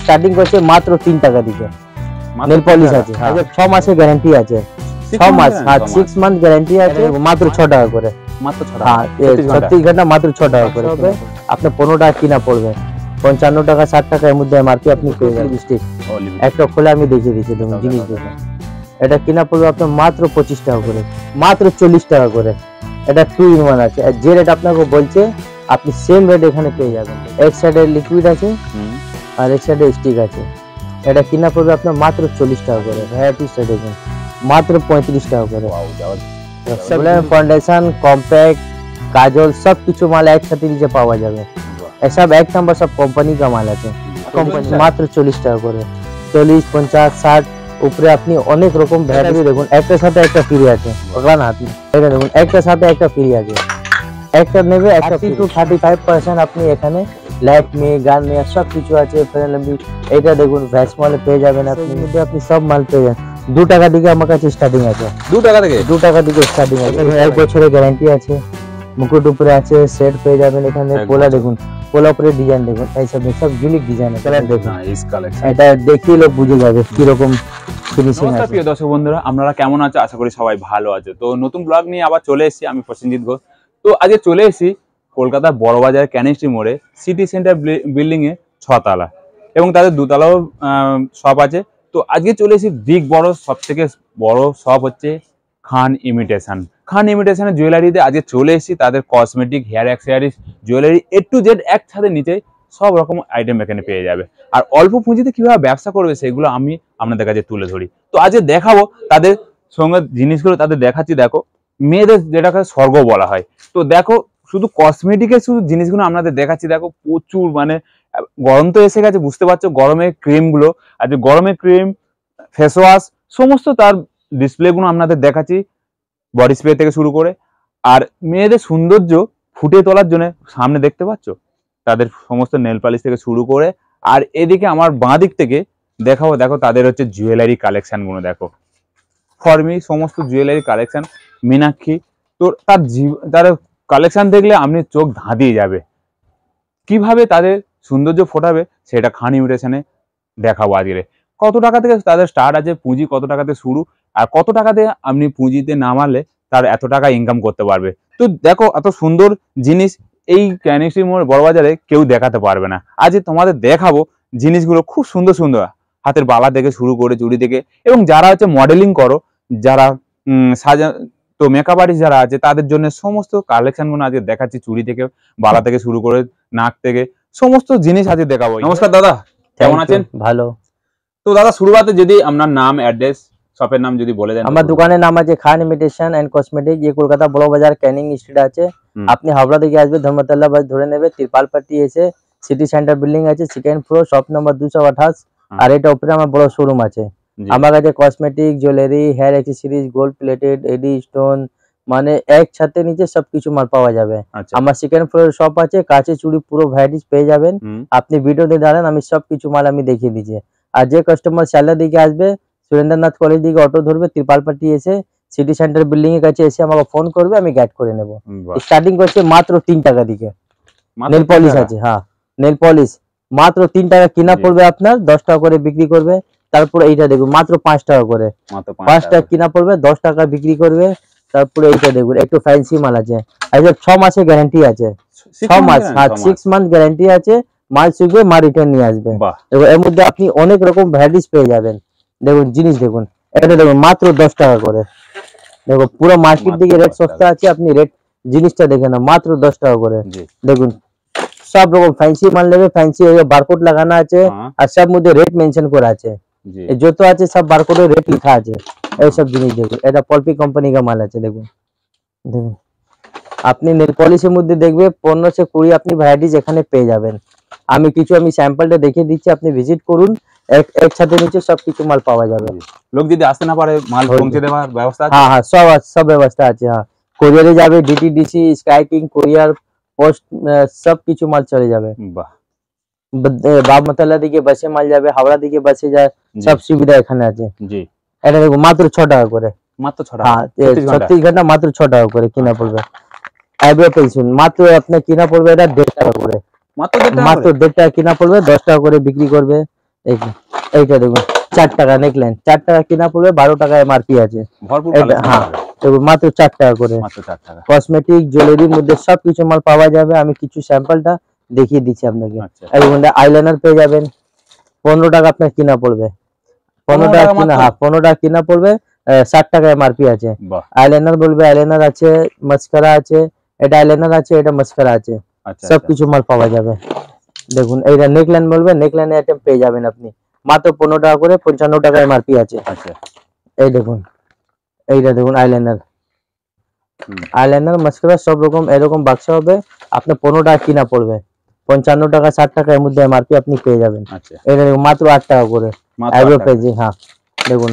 Starting করছে মাত্র 3 টাকা থেকে। নেল পলিশ আছে, 6 মাসের গ্যারান্টি আছে, 6 মাস, হ্যাঁ 6 মান্থ গ্যারান্টি আছে, মাত্র 6 টাকা করে, মাত্র 6 টাকা। হ্যাঁ 36 ঘন্টা মাত্র 6 টাকা করে হবে। আপনি 15 টাকা কিনা পড়বে, 55 টাকা 60 টাকা এর মধ্যে এমআরপি আপনি পেয়ে যাবেন। লিপস্টিক একটা খোলা আমি দেখিয়ে দিচ্ছি, দেখুন জিনিস দেখুন। এটা কিনা পড়বে আপনার মাত্র 25 টাকা করে, মাত্র 40 টাকা করে। এটা 2 in 1 আছে, আর যে রেট আপনাকে বলছে আপনি সেম রেট এখানে পেয়ে যাবেন। এক সাইডে লিকুইড আছে আর এক সাইডে স্টিক আছে। এটা কিনা পড়বে আপনার মাত্র 40 টাকা করে। ভ্যারাইটিসটা দেখুন মাত্র 35 টাকা করে। ফাউন্ডেশন, কম্पैक्ट, काजल सब কিছু মাল একসাথে নিচে পাওয়া যাবে। এসব এক নাম্বার সব কোম্পানি का মাল আছে। কোম্পানি মাত্র 40 টাকা করে, 40, 50, 60 উপরে আপনি অনেক রকম ভ্যারাইটি দেখুন। একটার সাথে একটা ফ্রি আছে, ওখানে হাতি এটা দেখুন, একটার সাথে একটা ফ্রি আছে। একটা নেবে একটা 30-35% আপনি এখানে ল্যাকমে, গার্নিয়ার সব কিছু আছে। এটা দেখুন ভ্যাসমলে পেয়ে যাবেন আপনি, মধ্যে আপনি সব মাল পেয়ে যাবেন। 2 টাকা থেকে আমার কাছে স্টার্টিং আছে, 2 টাকা থেকে 2 টাকা থেকে স্টার্টিং আছে। 1 বছরের গ্যারান্টি আছে, মুকুট উপরে আছে, সেট পেয়ে যাবেন এখানে। পোলা দেখুন, পোলা উপরে ডিজাইন দেখুন, এই সব ইউনিক ডিজাইন আছে। কালার দেখুন, নাইস কালেকশন, এটা দেখিয়ে লোক বুঝে যাবে কি রকম ফিনিশিং আছে। প্রিয় দর্শক বন্ধুরা, আপনারা কেমন আছেন? আশা করি সবাই ভালো আছে। তো নতুন ব্লগ নিয়ে আবার চলে এসেছি আমি, প্রসেনজিৎ ঘোষ। তো আজকে চলে এসেছি কলকাতার বড়বাজার ক্যানিং স্ট্রিট মোড়ে সিটি সেন্টার বিল্ডিং এ 6 তলা এবং তাদের 2 তলাও শপ আছে। তো আজকে চলে এসেছি বিগ বড়, সব থেকে বড় শপ হচ্ছে খান ইমিটেশন। খান ইমিটেশনের জুয়েলারিতে আজকে চলে এসেছি। তাদের cosmetic, hair accessories, jewellery A to Z একসাথে নিচে সব রকম আইটেম এখানে পেয়ে যাবে। আর অল্প পুঁজিতে কিভাবে ব্যবসা করবে সেগুলো আমি আপনাদের কাছে তুলে ধরি। তো আজকে দেখাবো তাদের সঙ্গে জিনিসগুলো, তাদের দেখাচ্ছি। দেখো, মেয়েদের যেটাকে স্বর্গ বলা হয়। তো দেখো, শুধু কসমেটিকের শুধু জিনিসগুলো আপনাদের দেখাচ্ছি। দেখো প্রচুর, মানে গরম তো এসে গেছে, বুঝতে পারছো, গরমের ক্রিমগুলো আর যে গরমের ক্রিম, ফেস ওয়াশ, সমস্ত তার ডিসপ্লেগুলো আপনাদের দেখাচ্ছি, বডি স্প্রে থেকে শুরু করে। আর মেয়েদের সৌন্দর্য ফুটিয়ে তোলার জন্য সামনে দেখতে পাচ্ছ তাদের সমস্ত নেল পালিশ থেকে শুরু করে। আর এদিকে আমার বাঁ দিক থেকে দেখাবো, দেখো তাদের হচ্ছে জুয়েলারি কালেকশনগুলো। দেখো ফর্মি সমস্ত জুয়েলারি কালেকশন, মীনাক্ষী। তো তার কালেকশন দেখলে আপনি চোখ ধাঁধিয়ে যাবে। কিভাবে তাদের সৌন্দর্য ফোটাবে সেটা খান ইমিটেশনে দেখাবো আজকে। কত টাকা থেকে তাদের স্টার্ট আছে, পুঁজি কত টাকাতে শুরু, আর কত টাকাতে আপনি পুঁজিতে নামালে তার এত টাকা ইনকাম করতে পারবে। তো দেখো, এত সুন্দর জিনিস এই ক্যানিং স্ট্রিট মোড় বড়বাজারে কেউ দেখাতে পারবে না। আজ তোমাদের দেখাবো জিনিসগুলো খুব সুন্দর সুন্দর, হাতের বালা থেকে শুরু করে চুড়ি থেকে। এবং যারা হচ্ছে মডেলিং করো, যারা সাজা, তো মেকআপ আর্টিস্ট যারা আছে তাদের জন্য সমস্ত কালেকশনগুলো আজকে দেখাচ্ছি। চুড়ি থেকে, বালা থেকে শুরু করে নাক থেকে সমস্ত জিনিস আজকে দেখাবো। নমস্কার দাদা, কেমন আছেন? ভালো। তো দাদা শুরুতে যদি আপনার নাম, অ্যাড্রেস, শপের নাম যদি বলে দেন। আমার দোকানের নাম আছে খান ইমিটেশন এন্ড কসমেটিক। ये কলকাতা বড় বাজার ক্যানিং স্ট্রিট আছে। আপনি হাওড়া থেকে আসবে, ধর্মতলা বাস ধরে নেবে, ত্রিপালপাটি এসে সিটি সেন্টার বিল্ডিং আছে, সেকেন্ড ফ্লোর, শপ নম্বর 228। আর এটা উপরে আমার বড় শোরুম আছে। আমার কাছে cosmetic, jewellery, hair accessories, gold plated, AD stone, মানে একসাথে নিচে সবকিছু মাল পাওয়া যাবে। আমার সেকেন্ড ফ্লোর শপ আছে, কাছে চুড়ি পুরো ভ্যারাইটিস পেয়ে যাবেন। আপনি ভিডিওতে দাঁড়ান, আমি সবকিছু মাল আমি দেখিয়ে দিচ্ছি। আর যে কাস্টমার শিয়ালদা দিকে আসবে, সুরেন্দ্রনাথ কলেজ দিকে অটো ধরবে, ত্রিপালপাটি এসে সিটি সেন্টার বিল্ডিং এর কাছে এসে আমাকে ফোন করবে, আমি গাইড করে নেব। স্টার্টিং করছে মাত্র 3 টাকা থেকে। নেল পলিশ আছে, হ্যাঁ নেল পলিশ মাত্র 3 টাকা কিনা পড়বে আপনার, 10 টাকা করে বিক্রি করবে। তারপরে এইটা দেখুন মাত্র 5 টাকা করে, 5 টাকা কিনা পড়বে, 10 টাকা বিক্রি করবে। তারপরে এইটা দেখুন একটু ফ্যান্সি মাল আছে, আচ্ছা 6 মাসের গ্যারান্টি আছে, 6 মাস, হ্যাঁ 6 মান্থ গ্যারান্টি আছে। মাল শিখবে, মাল রিটার্ন নিয়ে আসবে। এর মধ্যে আপনি অনেক রকম ভ্যারাইটিস পেয়ে যাবেন। দেখুন জিনিস দেখুন, এটা দেখুন মাত্র 10 টাকা করে। দেখো পুরো মার্কেট দিকে রেট সস্তা আছে, আপনি রেট জিনিসটা দেখে না, মাত্র 10 টাকা করে। দেখুন সব রকম ফ্যান্সি মাল নেবে, ফ্যান্সি বারকোড লাগানো আছে, আর সব মধ্যে রেট মেনশন করা আছে। যত আছে সব বারকোডে রেট লেখা আছে। এই সব জিনিস দেখুন, এটা পলপি কোম্পানি का মাল আছে। দেখুন দেখুন, আপনি নেল পলিশের মধ্যে দেখবে 15 से 20 আপনি ভ্যারাইটিস এখানে পেয়ে যাবেন। আমি স্যাম্পলটা দেখিয়ে দিচ্ছি, আপনি ভিজিট করুন, একসাথে নিচে সবকিছু মাল পাওয়া যাবে। লোক যদি আসতে না পারে, মাল পৌঁছে দেওয়ার ব্যবস্থা আছে? হ্যাঁ হ্যাঁ, সব ব্যবস্থা আছে। হ্যাঁ, কোরিয়ারে যাবে, ডিটিডিসি, স্কাই কিং, কোরিয়ার, পোস্ট, সবকিছু মাল চলে যাবে। বাহ। বাবমতলা দিকে বাসে মাল যাবে, হাওড়া দিকে বাসে যায়, সব সুবিধা এখানে আছে। জি, এটা দেখো মাত্র 6 টাকা করে, মাত্র 6 টাকা। হ্যাঁ 36 ঘন্টা মাত্র 6 টাকা করে কিনা পড়বে। আইব্রো পেন্সিল মাত্র আপনার কিনা পড়বে এটা 1.5 টাকা করে, মাত্র 1.5 টাকা কিনা পড়বে, 10 টাকা করে বিক্রি করবে। এইটা দেখুন 4 টাকা নেকলাইন, 4 টাকা কিনা পড়বে, 12 টাকা এমআরপি আছে। ভরপুর এটা কালেকশন হ্যাঁ পাবে, দেখুন মাত্র 4 টাকা করে। মাত্র 4 টাকা। কসমেটিক জুয়েলারির মধ্যে সবকিছু মাল পাওয়া যাবে, আমি কিছু স্যাম্পলটা দেখিয়ে দিচ্ছি আপনাকে। আচ্ছা এর মধ্যে আইলাইনার পেয়ে যাবেন, 15 টাকা আপনার কিনা পড়বে, 15 টাকা কিনা, হ্যাঁ 15 টাকা কিনা পড়বে, 60 টাকা এমআরপি আছে। বাহ, আইলাইনার বলবে আইলাইনার আছে, মাস্কারা আছে, এটা আইলাইনার আছে, এটা মাস্কারা আছে, আচ্ছা সবকিছু মাল পাওয়া যাবে। দেখুন এইটা নেকলাইন বলবে, নেকলাইন আইটেম পেয়ে যাবেন আপনি মাত্র 15 টাকা করে, 55 টাকা এমআরপি আছে। আচ্ছা এই দেখুন এইটা দেখুন আইলাইনার, আইলাইনার মাস্কারা সব রকম এরকম বাক্স হবে, আপনার 15 টাকা কিনা পড়বে, 55 টাকা 60 টাকা এর মধ্যে এমআরপি আপনি পেয়ে যাবেন। আচ্ছা এটা দেখুন মাত্র 8 টাকা করে। মাত্র আইব্রো 8 টাকা। পেজি, হ্যাঁ দেখুন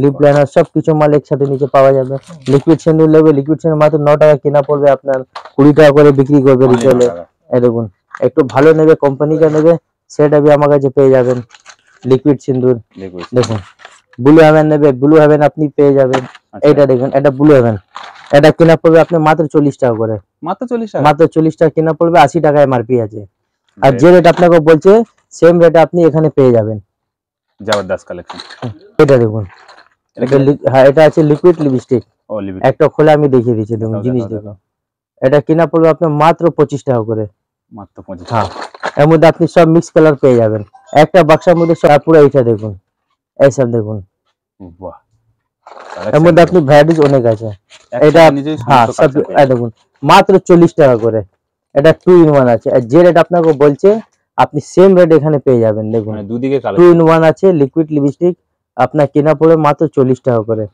লিপ লাইনার সবকিছু মাল একসাথে নিচে পাওয়া যাবে। লিকুইড সিঁদুর নেবে, লিকুইড সিঁদুর মাত্র 9 টাকা কিনা পড়বে, আপনার 20 টাকা করে বিক্রি করবে অনেক রিটেলে। টাকা। এই দেখুন একটু ভালো নেবে, কোম্পানিটা নেবে, সেটা भी আমার কাছে পেয়ে যাবেন। লিকুইড সিঁদুর লিকুইড, দেখুন, ব্লু হেভেন নেবে, ব্লু হেভেন আপনি পেয়ে যাবেন। আচ্ছা। এইটা দেখুন, এটা ব্লু হেভেন, এটা কিনা পড়বে আপনার মাত্র 40 টাকা করে, মাত্র 40 টাকা। মাত্র 40 টাকা কিনা পড়বে, 80 টাকা এমআরপি আছে। আর যে রেট আপনাকে বলছে সেম রেটে আপনি এখানে পেয়ে যাবেন। জবরদস্ত কালেকশন। এটা দেখুন, হ্যাঁ এটা আছে লিকুইড লিপস্টিক, ও লিকুইড, একটা খোলে আমি দেখিয়ে দিচ্ছি। দেখুন জিনিস দেখুন, এটা কিনা পড়বে আপনার মাত্র 25 টাকা করে, মাত্র 25 হ্যাঁ টাকা। এর মধ্যে আপনি সব মিক্স কালার পেয়ে যাবেন একটা বাক্সের মধ্যে সব। পুরো এইটা দেখুন, এইসব দেখুন, বাহ, এর মধ্যে আপনি ভ্যারাইটিস অনেক আছে। এটা হ্যাঁ সব দেখুন মাত্র 40 টাকা করে, এটা 2 in 1 আছে। আর যে রেট আপনাকে বলছে আপনি সেম রেট এখানে পেয়ে যাবেন। দেখুন মানে দুদিকে 2 কালেকশন। in 1 আছে, লিকুইড লিপস্টিক আপনার কিনা পড়বে মাত্র 40 টাকা করে।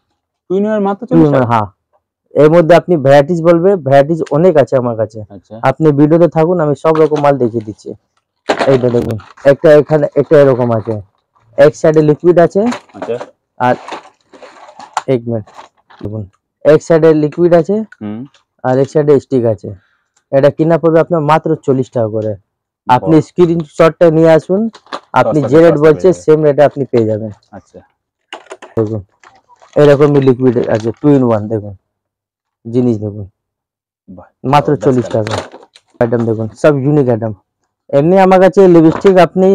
2 in 1 মাত্র 2 40 in 1, টাকা। হ্যাঁ এর মধ্যে আপনি ভ্যারাইটিস বলবে, ভ্যারাইটিস অনেক আছে আমার কাছে। আচ্ছা আপনি ভিডিওতে থাকুন, আমি সব রকম মাল দেখিয়ে দিচ্ছি। এইটা দেখুন, একটা এখানে একটা এরকম আছে, এক সাইডে লিকুইড আছে, আচ্ছা আর এক মিনিট দেখুন, এক সাইডে লিকুইড আছে আর এক সাইডে স্টিক আছে। এটা কিনা পড়বে আপনার মাত্র 40 টাকা করে। আপনি স্ক্রিনশটটা নিয়ে আসুন, আপনি যে রেট বলছে সেম রেটে আপনি পেয়ে যাবেন। আচ্ছা দেখুন এরকমই লিকুইড আছে 2 in 1, দেখুন জিনিস দেখুন বাহ, মাত্র 40 টাকা। আইটেম দেখুন সব ইউনিক আইটেম। এমনি আমার কাছে লিপস্টিক আপনি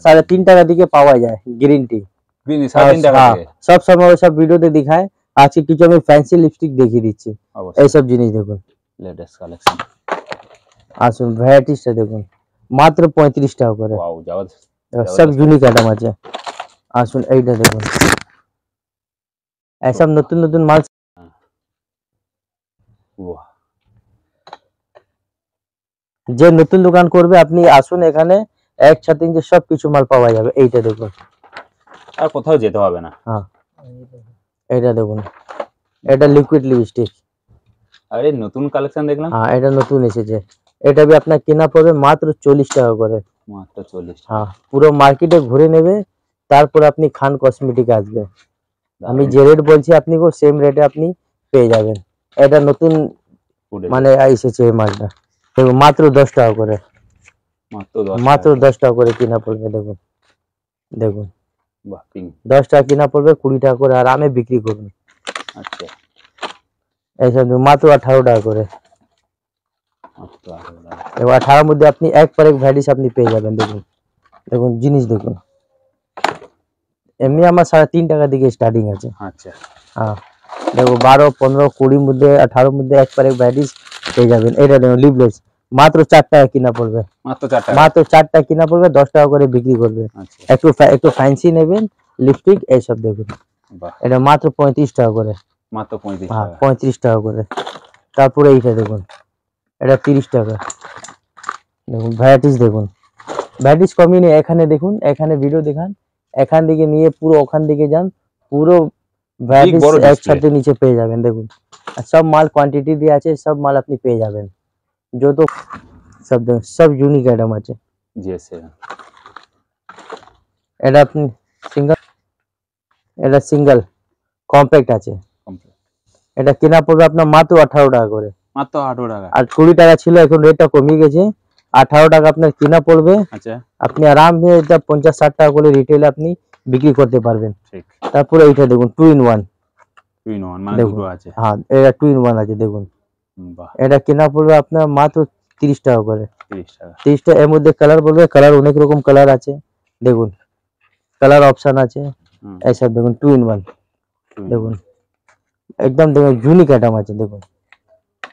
3.5 টাকা দিকে পাওয়া যায়, গ্রিন টি। গ্রিন 3.5 টাকা হ্যাঁ, থেকে। সব সময় সব ভিডিওতে দেখায়, আজকে কিছু আমি ফ্যান্সি লিপস্টিক দেখিয়ে দিচ্ছি। অবশ্যই এইসব জিনিস দেখুন, লেটেস্ট কালেকশন। আসুন ভ্যারাইটিসটা দেখুন মাত্র 35 টাকা করে। ওয়াও, জবরদস্ত। সব ইউনিক আইটেম আছে। আসুন এইটা দেখুন, এইসব নতুন নতুন মাল। বাহ, যে নতুন দোকান করবে আপনি আসুন, এখানে একসাথে যে সব কিছু মাল পাওয়া যাবে। এইটা দেখুন, আর কোথাও যেতে হবে না। হ্যাঁ এইটা দেখুন, এটা লিকুইড লিপস্টিক, আরে নতুন কালেকশন দেখলাম। হ্যাঁ এটা নতুন এসেছে। এটা भी আপনার কিনা পড়বে মাত্র 40 টাকা করে। মাত্র 40 টাকা। হ্যাঁ পুরো মার্কেটে ঘুরে নেবে, তারপর আপনি খান কসমেটিক আসবে। আমি যে রেট বলছি আপনি কো সেম রেটে আপনি পেয়ে যাবেন। এটা নতুন মানে এসেছে এই মালটা। দেখুন মাত্র 10 টাকা করে, মাত্র 10 টাকা করে কিনা পড়বে। দেখুন দেখুন বাহ, পিঙ্ক 10 টাকা কিনা পড়বে, 20 টাকা করে আরামে বিক্রি করুন। আচ্ছা এইসব মাত্র 18 টাকা করে। মাত্র 18 টাকা। এবার 18 মধ্যে আপনি এক পর এক ভ্যারাইটিস আপনি পেয়ে যাবেন। দেখুন দেখুন জিনিস দেখুন, এমনি আমার 3.5 টাকা দিকে স্টার্টিং আছে। আচ্ছা হ্যাঁ দেখো 12, 15, 20 মধ্যে 18 মধ্যে এক পর এক ভ্যারাইটিস পেয়ে যাবেন। এটা দেখুন লিপলেস মাত্র 4 টাকা কিনা পড়বে, মাত্র 4 টাকা। মাত্র 4 টাকা কিনা পড়বে, 10 টাকা করে বিক্রি করবে। আচ্ছা একটু ফ্যান্সি নেবেন লিপস্টিক এইসব দেখুন, বাহ, এটা মাত্র 35 টাকা করে। মাত্র 35 হ্যাঁ টাকা। 35 টাকা করে। তারপরে এইটা দেখুন, এটা 30 টাকা। দেখুন ভ্যারাইটিস দেখুন, ভ্যারাইটিস কমই নেই। এখানে দেখুন, এখানে ভিডিও দেখান, এখান থেকে নিয়ে পুরো ওখান দিকে যান, পুরো ভ্যারাইটিস বড় display। একসাথে নিচে পেয়ে যাবেন। দেখুন আর সব মাল কোয়ান্টিটি দিয়ে আছে, সব মাল আপনি পেয়ে যাবেন। যত সব দেখুন, সব ইউনিক আইটেম আছে। জিএসএ এটা আপনি সিঙ্গেল, এটা সিঙ্গেল কম্প্যাক্ট আছে। কমপ্লিট। এটা কিনা পড়বে আপনার মাত্র 18 টাকা করে। মাত্র 18 টাকা। আর 20 টাকা ছিল, এখন রেটটা কমে গেছে। 18 টাকা আপনার কিনা পড়বে, আচ্ছা আপনি আরামে এটা 50-60 টাকা করে রিটেলে আপনি বিক্রি করতে পারবেন। ঠিক। তারপরে এইটা দেখুন 2 in 1, 2 in 1 মানে দেখুন দুটো আছে। হ্যাঁ এটা 2 in 1 আছে। দেখুন বাহ, এটা কিনা পড়বে আপনার মাত্র 30 টাকা করে। 30 টাকা। 30 টাকা। এর মধ্যে কালার বলবে, কালার অনেক রকম কালার আছে, দেখুন কালার অপশন আছে, হুম, এইসব দেখুন 2 in 1 দেখুন একদম দেখুন ইউনিক আইটেম আছে দেখুন।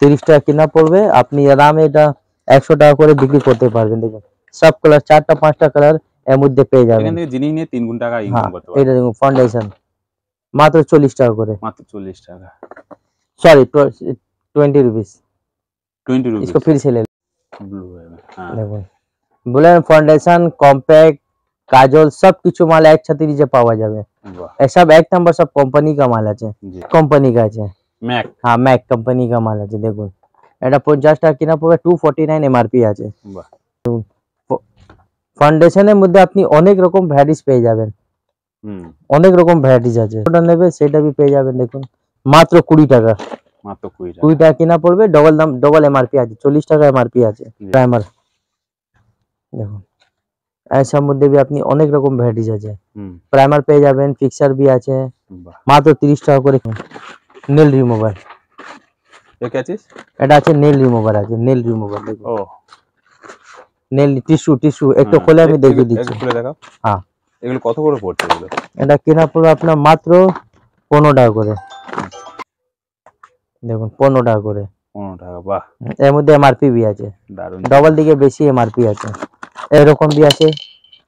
30 টাকা কিনা পড়বে, আপনি আরামে এটা 100 টাকা করে বিক্রি করতে পারবেন। দেখুন সব কালার 4টা 5টা কালার এর মধ্যে পেয়ে যাবেন। এখান থেকে জিনিস নিয়ে 3 গুণ টাকা ইনকাম হ্যাঁ করতে এটা পারবেন। দেখুন ফাউন্ডেশন মাত্র 40 টাকা করে, মাত্র 40 টাকা, सॉरी 20 रुपीस 20 इसको রুপিস। फिर से ले लो। ব্লু হ্যাঁ, দেখুন বুলেন ফাউন্ডেশন কম্পैक्ट কাজল সব কিছু মাল এক ছাতি নিচে পাওয়া যাবে। বাহ, এসব এক নাম্বার সব কোম্পানি का माल আছে, জি, কোম্পানি का আছে। ম্যাক, হ্যাঁ ম্যাক কোম্পানি का माल আছে দেখুন। এটা 50 টাকা কিনা পড়বে, 249 এমআরপি আছে। বাহ, ফাউন্ডেশনের মধ্যে আপনি অনেক রকম ভ্যারাইটিস পেয়ে যাবেন, হুম, অনেক রকম ভ্যারাইটিস আছে। ওটা নেবে সেটা भी পেয়ে যাবেন। দেখুন মাত্র 20 টাকা, মাত্র 20 টাকা, 20 টাকা কিনা পড়বে, ডবল দাম ডবল এমআরপি আছে, 40 টাকা এমআরপি আছে। জি। প্রাইমার দেখুন ऐसा মধ্যে भी আপনি অনেক রকম ভ্যারাইটিস আছে। হুম, প্রাইমার পেয়ে যাবেন, ফিক্সার भी আছে বাহ, মাত্র 30 টাকা করে। নেল রিমুভার, ये क्या चीज? এটা আছে নেল রিমুভার আছে, নেল রিমুভার দেখুন। ও নেল টিস্যু একটু হ্যাঁ, খুলে আমি দেখিয়ে একটু দিচ্ছি। খুলে দেখাও। হ্যাঁ এগুলো কত করে পড়ছে এগুলো? এটা কিনা পড়বে আপনার মাত্র 15 টাকা করে। দেখুন 15 টাকা করে, 15 টাকা, বাহ, এর মধ্যে এমআরপি भी আছে, দারুণ। ডবল দিকে বেশি এমআরপি আছে। এরকম भी আছে,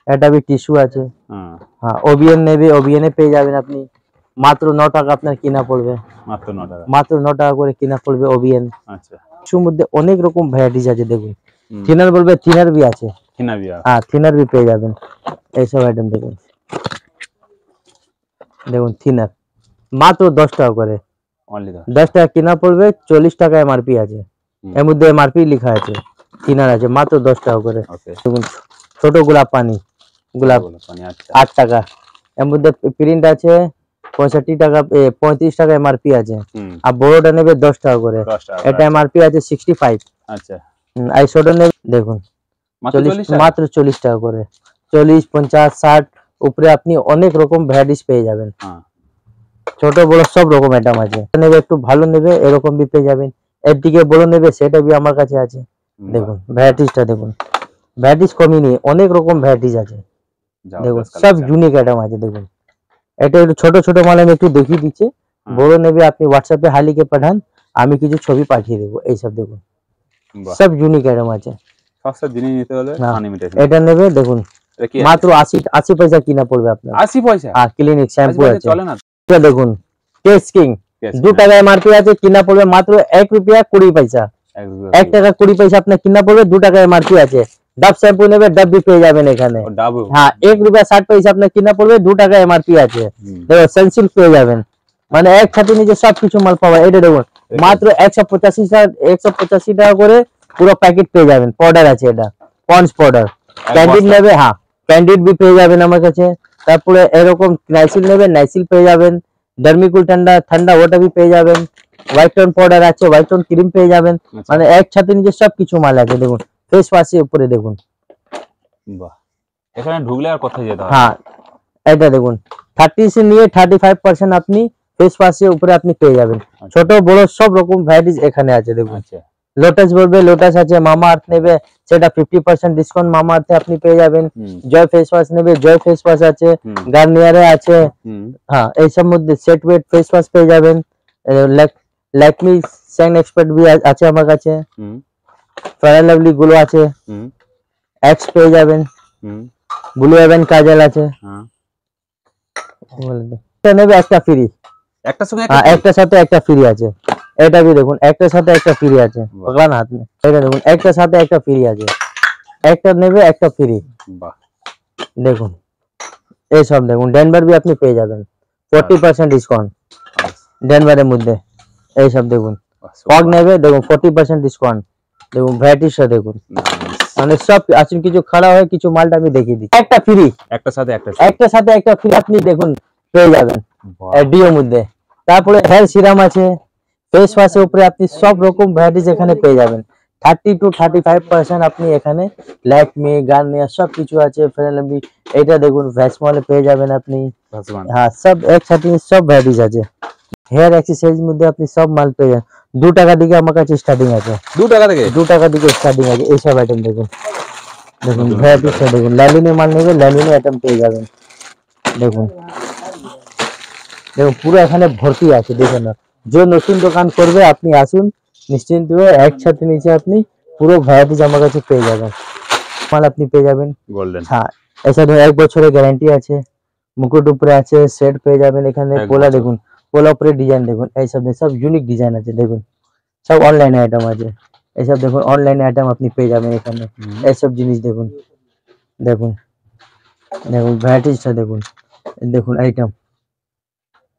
এটা भी টিস্যু আছে। হ্যাঁ, হ্যাঁ ওবিএন নেবে, ওবিএন পেয়ে যাবেন আপনি মাত্র 9 টাকা আপনার কিনা পড়বে, মাত্র 9 টাকা, মাত্র 9 টাকা করে কিনা পড়বে ওবিএন। আচ্ছা, টিস্যুর মধ্যে অনেক রকম ভ্যারাইটিস আছে দেখুন। হুম, থিনার বলবে, থিনার भी আছে। কিনা বিয়া, হ্যাঁ থিনার भी পেয়ে যাবেন, এইসব আইটেম দেখুন। দেখুন থিনার মাত্র 10 টাকা করে, অনলি দা, 10 টাকা কিনা পড়বে, 40 টাকা এমআরপি আছে। হুম, এর মধ্যে এমআরপি লেখা আছে, থিনার আছে মাত্র 10 টাকা করে। ওকে, দেখুন ছোট গোলাপ পানি, গোলাপ পানি, আচ্ছা, 8 টাকা। এর মধ্যে প্রিন্ট আছে 65 টাকা, 35 টাকা এমআরপি আছে। হুম, আর বড়টা নেবে 10 টাকা করে, 10 টাকা, এটা এমআরপি আছে 65। আচ্ছা, আই ছোট নেবে দেখুন মাত্র 40 টাকা, মাত্র 40 টাকা করে, 40 50 60 উপরে আপনি অনেক রকম ভ্যারাইটিস পেয়ে যাবেন। হ্যাঁ, ছোট বড় সব রকম আইটেম আছে। নেবে একটু ভালো নেবে এরকম भी পেয়ে যাবেন, এর দিকে বড় নেবে সেটা भी আমার কাছে আছে। দেখুন ভ্যারাইটিসটা দেখুন, ভ্যারাইটিস কমই নেই, অনেক রকম ভ্যারাইটিস আছে। দেখুন সব ইউনিক আইটেম আছে। দেখুন এটা একটু ছোট ছোট মাল আমি একটু দেখিয়ে দিচ্ছি, বড় নেবে আপনি হোয়াটসঅ্যাপে হাই লিখে পাঠান, আমি কিছু ছবি পাঠিয়ে দেবো। এইসব দেখুন সব ইউনিক আইটেম আছে। সস্তা জিনিস নিতে হলে হ্যাঁ, আনলিমিটেড। এটা নেবে দেখুন এটা কি মাত্র 80 পয়সা কিনা পড়বে আপনার। 80 পয়সা? আর ক্লিনিক 80 শ্যাম্পু পয়সা আছে। চলে না? এটা দেখুন কেস কিং 2 টাকা এমআরপি আছে, কিনা পড়বে মাত্র 1 रुपया 20 पैसा। 1 টাকা 20 पैसा আপনার কিনা পড়বে, 2 টাকা এমআরপি আছে। ডাব শ্যাম্পু নেবে, ডাব भी পেয়ে যাবেন এখানে। ও ডাবু, হ্যাঁ 1 रुपया 60 पैसा আপনার কিনা পড়বে, 2 টাকা এমআরপি আছে। হুম, দেখো সেনসিল পেয়ে যাবেন, মানে এক ছাতি নিচে সব কিছু মাল পাওয়া। এটা দেখুন মাত্র 185 টাকা করে পুরো প্যাকেট পেয়ে যাবেন। পাউডার আছে, এটা পন্ডস পাউডার। ক্যান্ডিড নেবে, হ্যাঁ ক্যান্ডিড भी পেয়ে যাবেন আমার কাছে। তারপরে এরকম নাইসিল নেবে, নাইসিল পেয়ে যাবেন। ডার্মিকুল ঠান্ডা ঠান্ডা ওটা भी পেয়ে যাবেন। হোয়াইট টোন পাউডার আছে, হোয়াইট টোন ক্রিম পেয়ে যাবেন। আচ্ছা, মানে এক ছাতি নিচে সব কিছু মাল আছে। দেখুন ফেস ওয়াশের উপরে দেখুন, বাহ, এখানে ঢুকলে আর কোথায় যেতে হবে? হ্যাঁ এটা দেখুন 30 से নিয়ে 35% আপনি ফেস ওয়াশের উপরে আপনি পেয়ে যাবেন। ছোট বড় সব রকম ভ্যারাইটিস এখানে আছে। দেখুন আচ্ছা, লোটাস বলবে, লোটাস আছে। মামা আর্থ নেবে সেটা 50% ডিসকাউন্ট মামা আর্থে আপনি পেয়ে যাবেন। হুম, জয় ফেস ওয়াশ নেবে, জয় ফেস ওয়াশ আছে। হুম, গার্নিয়ারে আছে। হুম, হ্যাঁ এইসব মধ্যে সেট ওয়েট ফেস ওয়াশ পেয়ে যাবেন। ল্যাকমি স্যান এক্সপার্ট भी আছে আমার কাছে। হুম, ফেয়ার এন্ড লাভলি গুলো আছে, হুম, এক্স পেয়ে যাবেন। হুম, ব্লু হেভেন কাজল আছে। হ্যাঁ, এটা নেবে একটা ফ্রি, একটার সঙ্গে হ্যাঁ একটা একটার সাথে একটা ফ্রি আছে। এটা भी দেখুন একটার সাথে একটা ফ্রি আছে, পকড়ান হাত में। এটা দেখুন একটার সাথে একটা ফ্রি আছে, একটা নেবে একটা ফ্রি। বাহ, দেখুন এইসব দেখুন ডেনভার भी আপনি পেয়ে যাবেন 40% ডিসকাউন্ট ডেনভারের মধ্যে। এইসব দেখুন ফগ নেবে, দেখুন 40% ডিসকাউন্ট। দেখুন ভ্যারাইটিসটা দেখুন, মানে সব আছে। কিছু খারাপ হয় কিছু মালটা আমি দেখিয়ে দিই। একটা ফ্রি, একটার সাথে একটা, একটার সাথে একটা ফ্রি আপনি দেখুন পেয়ে যাবেন বাহ, ডিওর মধ্যে। তারপরে হেয়ার সিরাম আছে, ফেস ওয়াশের উপরে আপনি সব রকম ভ্যারাইটিস এখানে পেয়ে যাবেন। 30 to 35% আপনি এখানে ল্যাকমি গার্নিয়ার সব কিছু আছে। ফেয়ার এন্ড লাভলি এটা দেখুন ভ্যাসমলে পেয়ে যাবেন আপনি। ভাসমান, হ্যাঁ সব একসাথে সব ভ্যারাইটিস আছে। হেয়ার অ্যাক্সেসরিজ মধ্যে আপনি সব মাল পেয়ে যাবেন। 2 টাকা দিকে আমার কাছে স্টার্টিং আছে, 2 টাকা থেকে 2 টাকা দিকে স্টার্টিং আছে। এইসব আইটেম দেখুন দেখুন ভ্যারাইটিসটা দেখুন, ল্যালিনে মাল নেবে ল্যালিনে আইটেম পেয়ে যাবেন। দেখুন দেখুন পুরো এখানে ভর্তি আছে, দেখুন না। যে নতুন দোকান করবে আপনি আসুন নিশ্চিন্ত হয়ে, একসাথে নিচে আপনি পুরো ভ্যারাইটিস আমার কাছে পেয়ে যাবেন, মাল আপনি পেয়ে যাবেন। গোল্ডেন, হ্যাঁ এছাড়া 1 বছরের গ্যারান্টি আছে, মুকুট উপরে আছে, সেট পেয়ে যাবেন এখানে। পোলা দেখুন, পোলা উপরে ডিজাইন দেখুন, এইসব সব ইউনিক ডিজাইন আছে দেখুন, সব অনলাইনে আইটেম আছে, এইসব দেখুন অনলাইনে আইটেম আপনি পেয়ে যাবেন এখানে। এইসব জিনিস দেখুন, দেখুন দেখুন ভ্যারাইটিসটা দেখুন, দেখুন আইটেম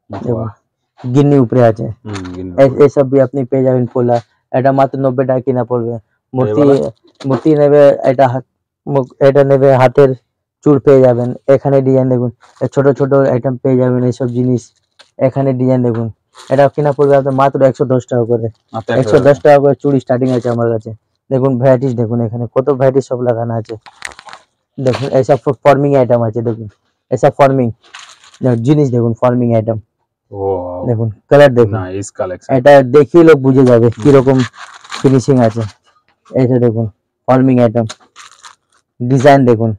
দেখুন গিন্নি উপরে আছে, এইসব भी আপনি পেয়ে যাবেন। পোলা এটা মাত্র 90 টাকা কিনা পড়বে। মূর্তি মূর্তি নেবে এটা, এটা নেবে হাতের চূড় পেয়ে যাবেন এখানে। ডিজাইন দেখুন, ছোট ছোট আইটেম পেয়ে যাবেন, এইসব জিনিস এখানে ডিজাইন দেখুন। এটা কিনা পড়বে আপনার মাত্র 110 টাকা করে, 110 টাকা করে চুড়ি স্টার্টিং আছে আমার কাছে। দেখুন ভ্যারাইটিস দেখুন, এখানে কত ভ্যারাইটিস সব লাগানো আছে দেখুন। এইসব ফর্মিং আইটেম আছে দেখুন, এইসব ফর্মিং জিনিস দেখুন, ফর্মিং আইটেম দেখুন, কালার দেখুন, নাইস কালেকশন। এটা দেখিয়ে লোক বুঝে যাবে কি রকম ফিনিশিং আছে। এইটা দেখুন ফর্মিং আইটেম ডিজাইন দেখুন,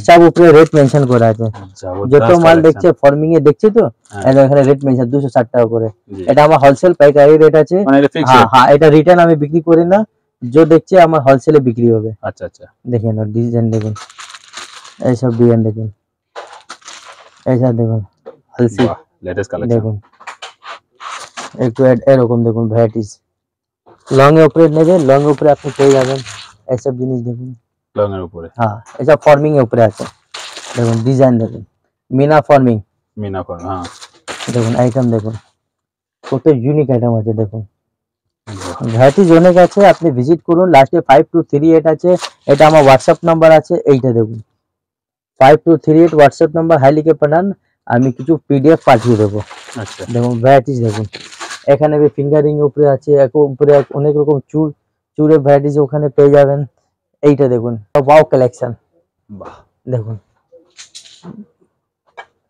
সব উপরে রেট মেনশন করা আছে। যত মাল দেখছে ফর্মিং এ দেখছে তো, এখানে রেট মেনশন 260 টাকা করে। এটা আমার হোলসেল পাইকারি রেট আছে। হ্যাঁ হ্যাঁ, এটা রিটার্ন আমি বিক্রি করি না, যে দেখছে আমার হোলসেলে বিক্রি হবে। আচ্ছা আচ্ছা, দেখেন ডিজাইন দেখুন, এইসব ডিজাইন দেখুন, এইসব দেখুন হলসি লেটেস্ট কালেকশন দেখুন, একটু এরকম দেখুন ভ্যারাইটিস। লং এর উপরে নেবে, লং এর উপরে আপনি পেয়ে যাবেন এইসব জিনিস দেখুন। লং এর উপরে, হ্যাঁ এইসব ফর্মিং এর উপরে আছে দেখুন, ডিজাইন দেখুন, মিনা ফর্মিং, মিনা ফর্ম, হ্যাঁ দেখুন আইটেম দেখুন, কত ইউনিক আইটেম আছে দেখুন। ভ্যারাইটিস অনেক আছে, আপনি ভিজিট করুন। লাস্টে 5238 আছে, এটা আমার হোয়াটসঅ্যাপ নাম্বার আছে। এইটা দেখুন 5238 হোয়াটসঅ্যাপ নাম্বার, হাই লিখে পাঠান, আমি কিছু পিডিএফ পাঠিয়ে দেবো। আচ্ছা দেখুন ভ্যারাইটিস দেখুন, এখানে ফিঙ্গারিং উপরে আছে, উপরে অনেক রকম চুড়ের ভ্যারাইটিস ওখানে পেয়ে যাবেন। এইটা দেখুন ওয়াও কালেকশন, বাহ দেখুন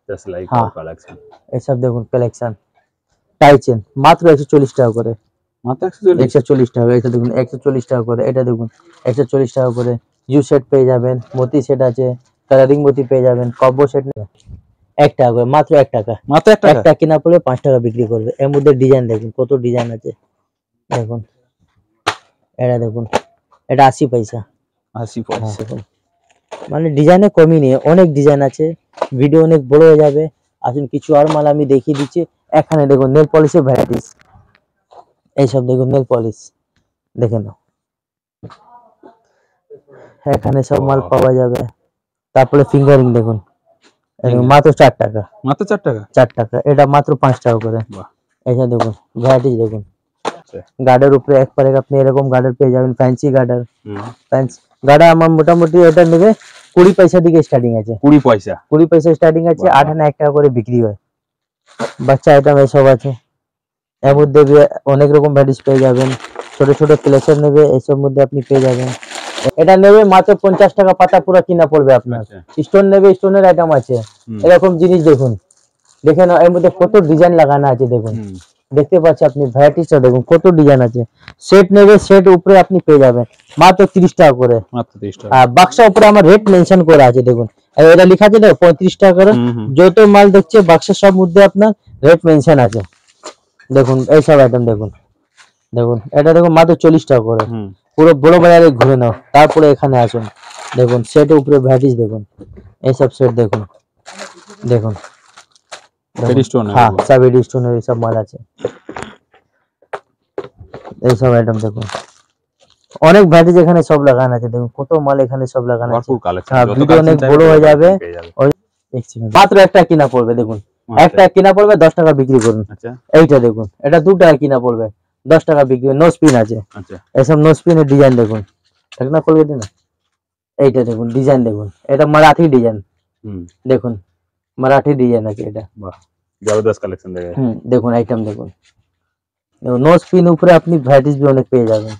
জাস্ট লাইক হ্যাঁ কালেকশন। এইসব দেখুন কালেকশন, টাই চেন মাত্র 140 টাকা করে, মাত্র 140 টাকা। এটা দেখুন 140 টাকা করে, এটা দেখুন 140 টাকা করে। ইউ সেট পেয়ে যাবেন, মতি সেট আছে, কালারিং মতি পেয়ে যাবেন, কম্বো সেট 1 টাকা করে, মাত্র 1 টাকা। মাত্র 1 টাকা, 1 টাকা কিনা পড়লে 5 টাকা বিক্রি করবে। এর মধ্যে ডিজাইন দেখুন, কত ডিজাইন আছে দেখুন। এটা দেখুন, এটা 80 পয়সা, 80 পয়সা। দেখুন মানে ডিজাইনে কমই নেই, অনেক ডিজাইন আছে, ভিডিও অনেক বড় হয়ে যাবে। আসুন কিছু আর মাল আমি দেখিয়ে দিচ্ছি। এখানে দেখুন নেল পলিশের ভ্যারাইটিস, এইসব দেখুন নেল পলিশ দেখে নাও, এখানে সব মাল পাওয়া যাবে। তারপরে ফিঙ্গারিং দেখুন, মাত্র 4 টাকা, মাত্র 4 টাকা, 4 টাকা। এটা মাত্র 5 টাকা করে। বাহ, এইসব দেখুন ভ্যারাইটিস দেখুন। গার্ডের উপরে এক পারে আপনি এরকম গার্ডার পেয়ে যাবেন, ফ্যান্সি গার্ডার। ফ্যান্সি গার্ডার আমার মোটামুটি এটা নেবে 20 পয়সা থেকে স্টার্টিং আছে, 20 পয়সা, 20 পয়সা স্টার্টিং আছে। 8 আনা 1 টাকা করে বিক্রি হয়। বাচ্চা আইটেম এসব আছে, এর মধ্যে অনেক রকম ভ্যারাইটিস পেয়ে যাবেন। ছোট ছোট প্লেসার নেবে, এসব মধ্যে আপনি পেয়ে যাবেন। এটা নেবে মাত্র 50 টাকা পাতা পুরো কিনা পড়বে আপনার। স্টোন নেবে, স্টোনের আইটেম আছে, এরকম জিনিস দেখুন, দেখে নাও। এর মধ্যে কত ডিজাইন লাগানো আছে দেখুন, দেখতে পাচ্ছেন আপনি ভ্যারাইটিসটা দেখুন, কত ডিজাইন আছে। সেট নেবে, সেট উপরে আপনি পেয়ে যাবেন মাত্র 30 টাকা করে, মাত্র 30 টাকা। আর বাক্সা উপরে আমার রেট মেনশন করা আছে দেখুন, এটা লেখা আছে না 35 টাকা করে। যত মাল দেখছে বাক্সা সব মধ্যে আপনার রেট মেনশন আছে দেখুন। এইসব আইটেম দেখুন, দেখুন এটা দেখুন মাত্র 40 টাকা করে। পুরো বড় বাজারে ঘুরে নাও, তারপরে এখানে আসুন। দেখুন সেটের উপরে ভ্যারাইটিস দেখুন, এইসব সেট দেখুন, দেখুন হ্যাঁ সব এডি স্টোনের এইসব মাল আছে। এইসব আইটেম দেখুন, অনেক ভ্যারাইটিস এখানে সব লাগানো আছে দেখুন, কত মাল এখানে সব লাগানো আছে। ভিডিও অনেক বড় হয়ে যাবে। মাত্র 1 টাকা কিনা পড়বে দেখুন, 1 টাকা কিনা পড়বে, 10 টাকা বিক্রি করুন। এইটা দেখুন, এটা 2 টাকা কিনা পড়বে, 10 টাকা বিক্রি। নো স্পিন আছে, এইসব নো স্পিনের ডিজাইন দেখুন, ঠিক না করবে না। এইটা দেখুন ডিজাইন দেখুন, এটা মারাঠি ডিজাইন দেখুন, মারাঠি ডিজাইন আছে এটা। বাহ, জবরদস্ত কালেকশন দেখুন আইটেম দেখুন। নো স্পিন উপরে আপনি ভ্যারাইটিস भी অনেক পেয়ে যাবেন।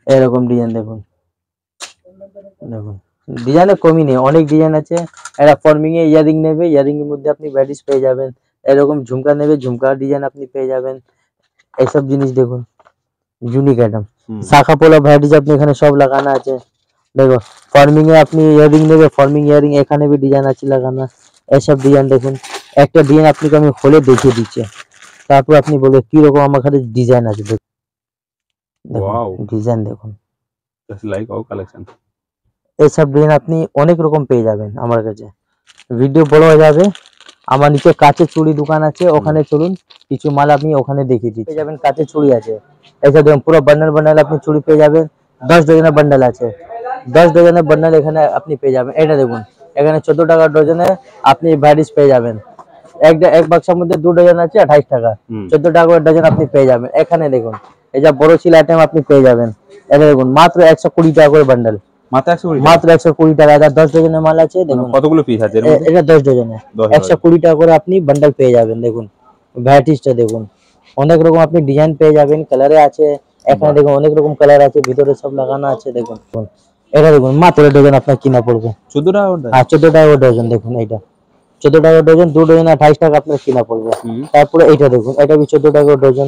এরকম ডিজাইন দেখুন, দেখুন ডিজাইনে কমই নেই, অনেক ডিজাইন আছে। এটা ফর্মিং এ ইয়ারিং নেবে, ইয়ারিং এর মধ্যে আপনি ভ্যারাইটিস পেয়ে যাবেন। এরকম ঝুমকা নেবে, ঝুমকা ডিজাইন আপনি পেয়ে যাবেন। এইসব জিনিস দেখুন, ইউনিক আইটেম। শাখা পোলা ভ্যারাইটিস আপনি এখানে সব লাগানো আছে। देखो फॉर्मिंग এ আপনি ইয়ারিং নেবে, ফর্মিং ইয়ারিং এখানে भी ডিজাইন আছে লাগানো, এসব ডিজাইন দেখুন। একটা ডিজাইন আপনাকে আমি খুলে দেখিয়ে দিচ্ছি, তারপর আপনি বলবেন কি রকম আমার কাছে ডিজাইন আছে। ওয়াও, দেখুন ডিজাইন দেখুন, জাস্ট লাইক আওয়ার কালেকশন। এইসব ডিজাইন আপনি অনেক রকম পেয়ে যাবেন আমার কাছে। ভিডিও বড় হয়ে যাবে, আমার নিচে কাচের চুড়ি দোকান আছে, ওখানে চলুন কিছু মাল আপনি ওখানে দেখিয়ে দিচ্ছি। পেয়ে যাবেন কাচের চুড়ি আছে, এইসব দেখুন পুরো বান্ডেল বান্ডেল আপনি চুড়ি পেয়ে যাবেন। 10 ডজনের বান্ডেল আছে, 10 ডজনের বান্ডেল এখানে আপনি পেয়ে যাবেন। এটা দেখুন এখানে 14 টাকা ডজনে আপনি ভ্যারাইটিস পেয়ে যাবেন। এক বাক্সের মধ্যে 2 ডজন আছে 28 টাকা, 14 টাকা করে ডজন আপনি পেয়ে যাবেন। এখানে দেখুন এই যে বড় সিল আইটেম আপনি পেয়ে যাবেন। এটা দেখুন মাত্র 120 টাকা করে বান্ডেল, মাত্র 120 মাত্র 120 টাকা। এটা 10 ডজনের মাল আছে দেখুন। কতগুলো পিস আছে এর মধ্যে? এটা 10 ডজনে 120 টাকা করে আপনি বান্ডেল পেয়ে যাবেন। দেখুন ভ্যারাইটিসটা দেখুন, অনেক রকম আপনি ডিজাইন পেয়ে যাবেন, কালারে আছে। এখানে দেখুন অনেক রকম কালার আছে, ভিতরে সব লাগানো আছে। দেখুন এটা দেখুন মাত্র ডজন আপনার কিনা পড়বে 14 টাকা করে। হ্যাঁ 14 টাকা করে ডজন। দেখুন এইটা 14 টাকা ডজন, 2 ডজন 28 টাকা আপনার কিনা পড়বে। তারপরে এইটা দেখুন, এটা भी 14 টাকা করে ডজন,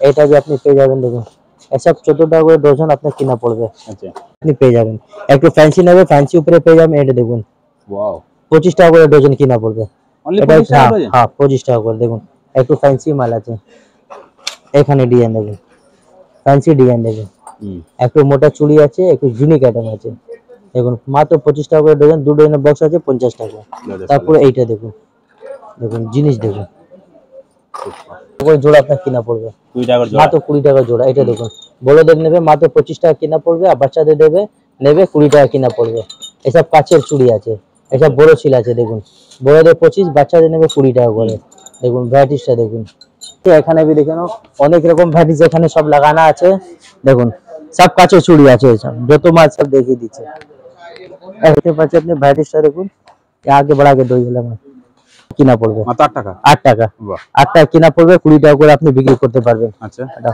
এটা भी আপনি পেয়ে যাবেন। দেখুন এসব 14 টাকা করে ডজন আপনার কিনা পড়বে। আচ্ছা, আপনি পেয়ে যাবেন। একটু ফ্যান্সি নেবে, ফ্যান্সি উপরে পেয়ে যাবেন। এটা দেখুন ওয়াও, 25 টাকা করে ডজন কিনা পড়বে। অনলি এটা 25 টাকা ডজন? হ্যাঁ 25 টাকা করে। দেখুন একটু ফ্যান্সি মাল আছে, এখানে ডিজাইন দেখুন, ফ্যান্সি ডিজাইন দেখুন। একটু মোটা চুড়ি আছে, একটু ইউনিক আইটেম আছে। দেখুন মাত্র 25 টাকা করে ডজন, 2 ডজনের বক্স আছে 50 টাকা। তারপরে এইটা দেখুন, দেখুন জিনিস দেখুন, ওই জোড়া আপনার কিনা পড়বে 20 টাকা জোড়া, মাত্র 20 টাকা জোড়া। এটা দেখুন বড়দের নেবে মাত্র 25 টাকা কিনা পড়বে, আর বাচ্চাদের নেবে 20 টাকা কিনা পড়বে। এসব কাচের চুড়ি আছে, এসব বড় সিল আছে। দেখুন বড়দের 25, বাচ্চাদের নেবে 20 টাকা করে। দেখুন ভ্যারাইটিসটা দেখুন। এখানে भी দেখেন অনেক রকম ভ্যারাইটিস এখানে সব লাগানো আছে। দেখুন সব কাচের চুড়ি আছে, এসব যত মাল সব দেখিয়ে দিচ্ছে। দেখতে পাচ্ছেন আপনি ভ্যারাইটিসটা দেখুন, আগে बढ़ा के दो দিলাম কিনা পড়বে মাত্র 8 টাকা। 8 টাকা, বাহ, 8 টাকা কিনা পড়বে, 20 টাকা করে আপনি বিক্রি করতে পারবেন। আচ্ছা, এটা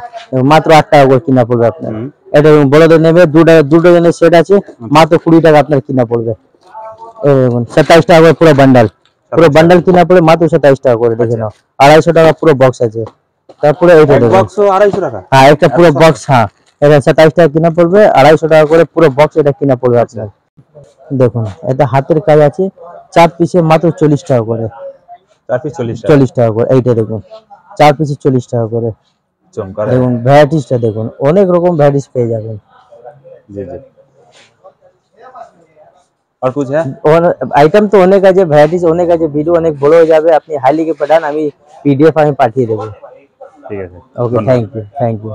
মাত্র 8 টাকা করে কিনা পড়বে আপনার। এটা বড়দের নেবে 2 ডজনের সেট আছে, মাত্র 20 টাকা আপনার কিনা পড়বে। এই দেখুন 27 টাকা করে পুরো বান্ডেল কিনা পড়বে মাত্র 27 টাকা করে। দেখে নাও 250 টাকা পুরো বক্স আছে। তারপরে এইটা দেখুন বক্স 250 টাকা। হ্যাঁ একটা পুরো বক্স, হ্যাঁ এটা 27 টাকা কিনা পড়বে, 250 টাকা করে পুরো বক্স এটা কিনা পড়বে আপনার। দেখুন এটা হাতের কাজ আছে, 4 পিসে মাত্র 40 টাকা করে। 4 পিস 40 টাকা। 40 টাকা করে। এইটা দেখুন 4 পিসে 40 টাকা করে। চমৎকার। দেখুন ভ্যারাইটিসটা দেখুন, অনেক রকম ভ্যারাইটিস পেয়ে যাবেন। জি জি, আর कुछ है? और আইটেম তো অনেক আছে, ভ্যারাইটিস অনেক আছে, ভিডিও অনেক বড় হয়ে যাবে। আপনি হাই লিখে পাঠান, আমি পিডিএফ আমি পাঠিয়ে দেবো। ঠিক আছে, ওকে, থ্যাংক ইউ।